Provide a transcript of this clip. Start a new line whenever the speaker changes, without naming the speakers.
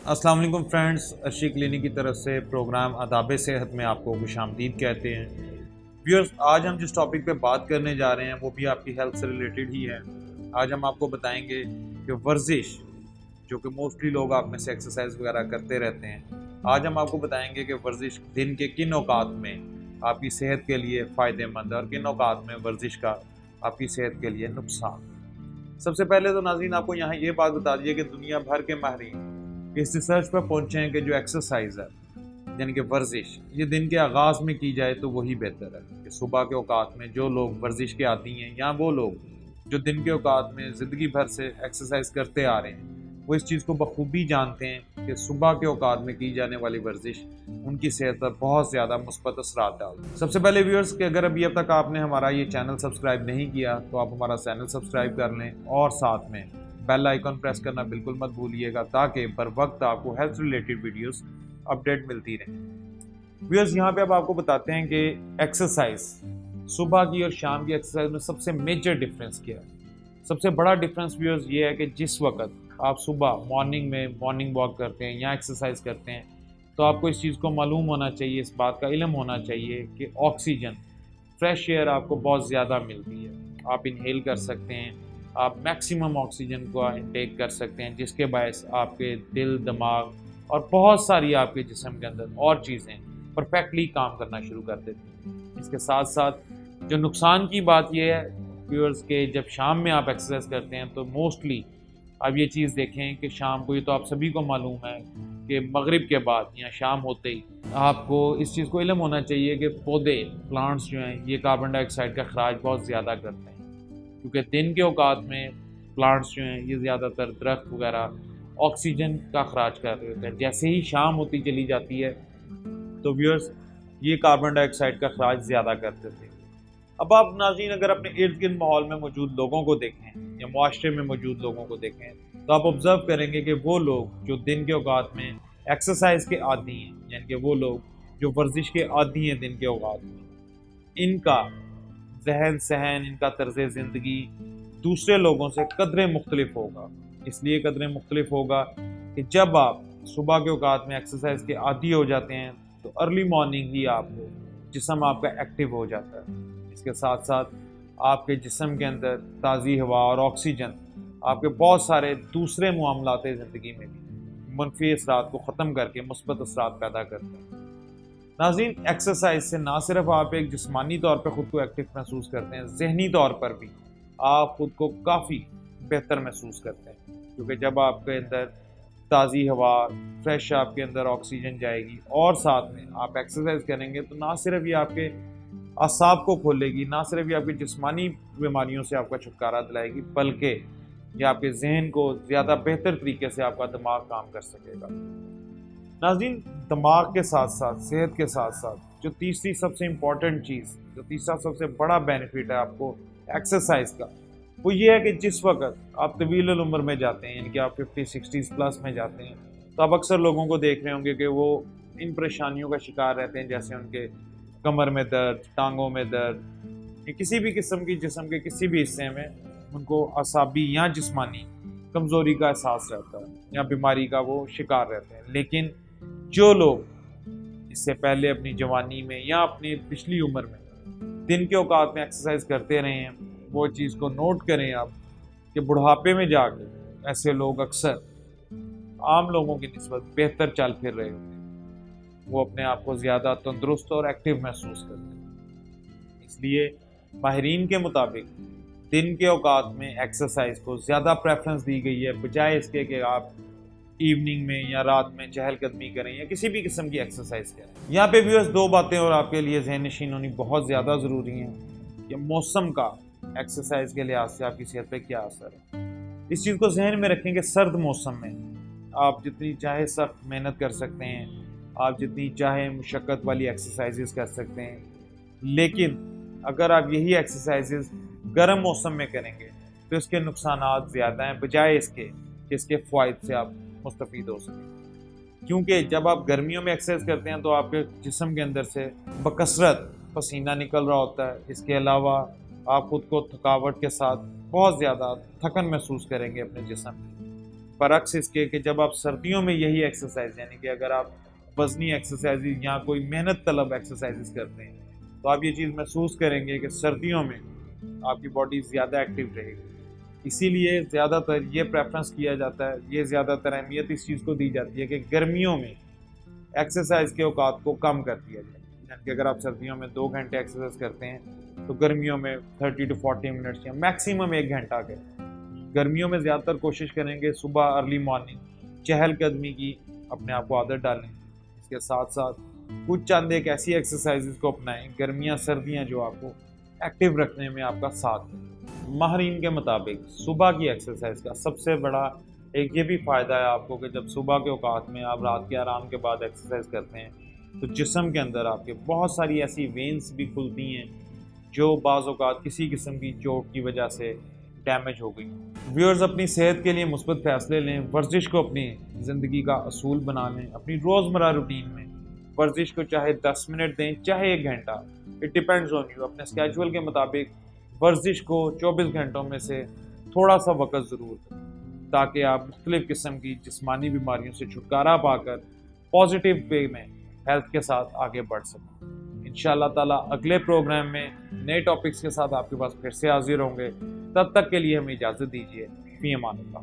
अस्सलाम वालेकुम friends, Arshi clinic की तरफ से प्रोग्राम आदाब सेहत में आपको खुशामदीद कहते हैं। व्यूअर्स, आज हम जिस टॉपिक पे बात करने जा रहे हैं वो भी आपकी हेल्थ से रिलेटेड ही है। आज हम आपको बताएंगे कि वर्जिश, जो कि मोस्टली लोग आप में से एक्सरसाइज वगैरह करते रहते हैं, आज हम आपको बताएंगे कि वर्जिश दिन के किन औकात में आपकी सेहत के लिए फ़ायदेमंद है और किन औकात में वर्जिश का आपकी सेहत के लिए नुकसान। सबसे पहले तो नाज़रीन आपको यहाँ ये बात बता दीजिए कि दुनिया भर के माहिरीन इस रिसर्च पर पहुंचे हैं कि जो एक्सरसाइज है यानी कि वर्जिश, ये दिन के आगाज़ में की जाए तो वही बेहतर है। कि सुबह के औकात में जो लोग वर्जिश के आदी हैं या वो लोग जो दिन के औकात में ज़िंदगी भर से एक्सरसाइज करते आ रहे हैं, वो इस चीज़ को बखूबी जानते हैं कि सुबह के औकात में की जाने वाली वर्जिश उनकी सेहत पर बहुत ज़्यादा मुस्बत असरात डालती है। सबसे पहले व्यूअर्स, कि अगर अभी अब तक आपने हमारा ये चैनल सब्सक्राइब नहीं किया तो आप हमारा चैनल सब्सक्राइब कर लें और साथ में बेल आइकन प्रेस करना बिल्कुल मत भूलिएगा ताकि बर वक्त आपको हेल्थ रिलेटेड वीडियोस अपडेट मिलती रहें। व्यूअर्स, यहाँ पे अब आपको बताते हैं कि एक्सरसाइज सुबह की और शाम की एक्सरसाइज में सबसे मेजर डिफरेंस क्या है। सबसे बड़ा डिफरेंस व्यूअर्स ये है कि जिस वक्त आप सुबह मॉर्निंग में मॉर्निंग वॉक करते हैं या एक्सरसाइज करते हैं तो आपको इस चीज़ को मालूम होना चाहिए, इस बात का इल्म होना चाहिए कि ऑक्सीजन, फ्रेश एयर आपको बहुत ज़्यादा मिलती है। आप इनहेल कर सकते हैं, आप मैक्सिमम ऑक्सीजन को इनटेक कर सकते हैं, जिसके बायस आपके दिल, दिमाग और बहुत सारी आपके जिस्म के अंदर और चीज़ें परफेक्टली काम करना शुरू कर देती हैं। इसके साथ साथ जो नुकसान की बात यह है व्यूअर्स के जब शाम में आप एक्सरसाइज करते हैं तो मोस्टली आप ये चीज़ देखें कि शाम को, ये तो आप सभी को मालूम है कि मगरिब के बाद या शाम होते ही आपको इस चीज़ को इल्म होना चाहिए कि पौधे, प्लांट्स जो हैं, ये कार्बन डाइऑक्साइड का अखराज बहुत ज़्यादा करते हैं। क्योंकि दिन के औकात में प्लांट्स जो हैं ये ज़्यादातर दरख्त वगैरह ऑक्सीजन का अखराज कर रहे होते हैं। जैसे ही शाम होती चली जाती है तो व्यूअर्स ये कार्बन डाइऑक्साइड का अखराज ज़्यादा कर देते हैं। अब आप नाज़रीन अगर अपने इर्द गिर्द माहौल में मौजूद लोगों को देखें या मुआशरे में मौजूद लोगों को देखें तो आप ऑब्ज़र्व करेंगे कि वो लोग जो दिन के औकात में एक्सरसाइज के आदी हैं, यानी कि वो लोग जो वर्जिश के आदी हैं दिन के औकात में, इनका जहन सहन, इनका तर्ज ज़िंदगी दूसरे लोगों से कदरे मुख्तलिफ होगा। इसलिए कदरे मुख्तलिफ होगा कि जब आप सुबह के औकात में एक्सरसाइज के आदी हो जाते हैं तो अर्ली मॉर्निंग ही आपको जिस्म आपका एक्टिव हो जाता है। इसके साथ साथ आपके जिस्म के अंदर ताज़ी हवा और ऑक्सीजन आपके बहुत सारे दूसरे मामलात ज़िंदगी में भी मनफी असरात को ख़त्म करके मुस्बत असरात पैदा करते हैं। नाज़रीन, एक्सरसाइज से ना सिर्फ आप एक जिस्मानी तौर पर ख़ुद को एक्टिव महसूस करते हैं, जहनी तौर पर भी आप ख़ुद को काफ़ी बेहतर महसूस करते हैं। क्योंकि जब आपके अंदर ताज़ी हवा, फ्रेश आपके अंदर ऑक्सीजन जाएगी और साथ में आप एक्सरसाइज करेंगे तो ना सिर्फ ये आपके असाब को खोलेगी, ना सिर्फ ये आपकी जिस्मानी बीमारियों से आपका छुटकारा दिलाएगी, बल्कि ये आपके जहन को ज़्यादा बेहतर तरीके से आपका दिमाग काम कर सकेगा। नाज़रीन, दिमाग के साथ साथ, सेहत के साथ साथ जो तीसरी सबसे इम्पॉर्टेंट चीज़, जो तीसरा सबसे बड़ा बेनिफिट है आपको एक्सरसाइज का, वो ये है कि जिस वक्त आप तवील उम्र में जाते हैं, यानी कि आप 50-60 प्लस में जाते हैं, तो आप अक्सर लोगों को देख रहे होंगे कि वो इन परेशानियों का शिकार रहते हैं, जैसे उनके कमर में दर्द, टांगों में दर्द, या किसी भी किस्म की जिस्म के किसी भी हिस्से में उनको असाबी या जिस्मानी कमज़ोरी का एहसास रहता है या बीमारी का वो शिकार रहते हैं। लेकिन जो लोग इससे पहले अपनी जवानी में या अपनी पिछली उम्र में दिन के औकात में एक्सरसाइज करते रहे हैं, वो चीज़ को नोट करें आप कि बुढ़ापे में जाकर ऐसे लोग अक्सर आम लोगों की निस्बत बेहतर चल फिर रहे होते हैं। वो अपने आप को ज़्यादा तंदुरुस्त और एक्टिव महसूस करते हैं। इसलिए माहिरीन के मुताबिक दिन के औकात में एक्सरसाइज को ज़्यादा प्रेफरेंस दी गई है, बजाय इसके कि आप इवनिंग में या रात में चहलकदमी करें या किसी भी किस्म की एक्सरसाइज करें। यहाँ पे भी बस दो बातें और आपके लिए ज़हन नशीन होनी बहुत ज़्यादा ज़रूरी हैं कि मौसम का एक्सरसाइज के लिहाज से आपकी सेहत पे क्या असर है। इस चीज़ को जहन में रखें कि सर्द मौसम में आप जितनी चाहे सख्त मेहनत कर सकते हैं, आप जितनी चाहे मुशक्क़त वाली एक्सरसाइजेज कर सकते हैं, लेकिन अगर आप यही एक्सरसाइजेज गर्म मौसम में करेंगे तो इसके नुकसानात ज़्यादा हैं, बजाय इसके कि इसके फ़ायद से आप मुस्तफ़ीद हो सकें। क्योंकि जब आप गर्मियों में एक्सरसाइज करते हैं तो आपके जिस्म के अंदर से बकसरत पसीना निकल रहा होता है। इसके अलावा आप खुद को थकावट के साथ बहुत ज़्यादा थकन महसूस करेंगे अपने जिस्म में। برعکس اس کے کہ جب آپ سردیوں میں یہی ایکسرسائز یعنی کہ اگر آپ وزنی ایکسرسائز یا کوئی محنت طلب ایکسرسائز کرتے ہیں تو آپ یہ چیز محسوس کریں گے کہ سردیوں میں آپ کی باڈی زیادہ ایکٹیو رہے گی. اسی لیے زیادہ تر یہ پریفرنس کیا جاتا ہے, یہ زیادہ تر اہمیت اس چیز کو دی جاتی ہے کہ گرمیوں میں ایکسرسائز کے اوقات کو کم کر دیا جائے. یعنی کہ اگر آپ سردیوں میں 2 گھنٹے ایکسرسائز کرتے ہیں تو گرمیوں میں 30 to 40 منٹس یا میکسیمم 1 گھنٹہ کے. گرمیوں میں زیادہ تر کوشش کریں گے صبح ارلی مارننگ چہل قدمی کی اپنے آپ کو عادت ڈالیں. اس کے ساتھ ساتھ کچھ چند ایک ایسی ایکسرسائزز کو اپنائیں گرمیاں سردیاں جو آپ کو ایکٹیو رکھنے میں آپ کا ساتھ دیں. ماہرین کے مطابق صبح کی ایکسرسائز کا سب سے بڑا ایک یہ بھی فائدہ ہے آپ کو کہ جب صبح کے اوقات میں آپ رات کے آرام کے بعد ایکسرسائز کرتے ہیں تو جسم کے اندر آپ کے بہت ساری ایسی وینز بھی کھلتی ہیں جو بعض اوقات کسی قسم کی چوٹ کی وجہ سے ڈیمیج ہو گئی. ویورز, اپنی صحت کے لیے مثبت فیصلے لیں, ورزش کو اپنی زندگی کا اصول بنا لیں. اپنی روزمرہ روٹین میں ورزش کو چاہے 10 منٹ دیں چاہے 1 گھنٹہ, اٹ ڈیپینڈز آن یو. اپنے اسکیجول کے مطابق ورزش کو 24 گھنٹوں میں سے تھوڑا سا وقت ضرور دیں تاکہ آپ مختلف قسم کی جسمانی بیماریوں سے چھٹکارا پا کر پازیٹیو وے میں ہیلتھ کے ساتھ آگے بڑھ سکیں. انشاءاللہ تعالیٰ اگلے پروگرام میں نئے ٹاپکس کے ساتھ آپ کے پاس پھر سے حاضر ہوں گے. تب تک کے لیے ہمیں اجازت دیجیے. فی امان اللہ.